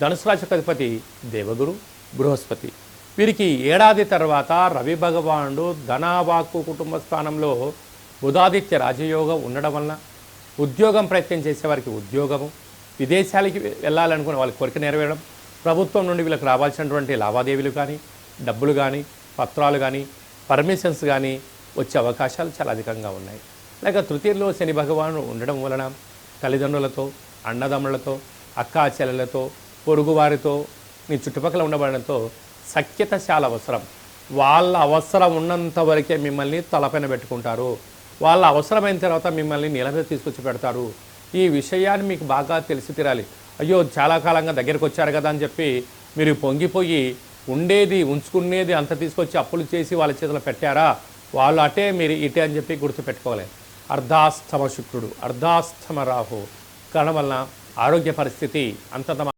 ధనుసు రాశికి అధిపతి దేవగురు బృహస్పతి. వీరికి ఏడాది తర్వాత రవి భగవానుడు ధనావాక్కు కుటుంబ స్థానంలో బుధాదిత్య రాజయోగం ఉండడం వలన ఉద్యోగం ప్రయత్నం చేసేవారికి ఉద్యోగము, విదేశాలకి వెళ్ళాలనుకునే వాళ్ళకి కోరిక నెరవేరడం, ప్రభుత్వం నుండి వీళ్ళకి రావాల్సినటువంటి లావాదేవీలు కానీ, డబ్బులు కానీ, పత్రాలు కానీ, పర్మిషన్స్ కానీ వచ్చే అవకాశాలు చాలా అధికంగా ఉన్నాయి. లేక తృతీయంలో శని భగవానుడు ఉండడం వలన తల్లిదండ్రులతో, అన్నదమ్ములతో, అక్కా చెల్లెలతో, పొరుగువారితో, మీ చుట్టుపక్కల ఉండబడడంతో సఖ్యత చాలా అవసరం. వాళ్ళ అవసరం ఉన్నంత వరకే మిమ్మల్ని తలపైన పెట్టుకుంటారు. వాళ్ళ అవసరమైన తర్వాత మిమ్మల్ని నీళ్ళ మీద తీసుకొచ్చి పెడతారు. ఈ విషయాన్ని మీకు బాగా తెలిసి తీరాలి. అయ్యో చాలా కాలంగా దగ్గరికి వచ్చారు కదా అని చెప్పి మీరు పొంగిపోయి ఉండేది ఉంచుకునేది అంత తీసుకొచ్చి అప్పులు చేసి వాళ్ళ చేతిలో పెట్టారా, వాళ్ళు అటే మీరు ఇటే అని చెప్పి గుర్తుపెట్టుకోవాలి. అర్ధాస్తమ శుక్రుడు, అర్ధాస్తమ రాహు కారణం వలన ఆరోగ్య పరిస్థితి అంతంత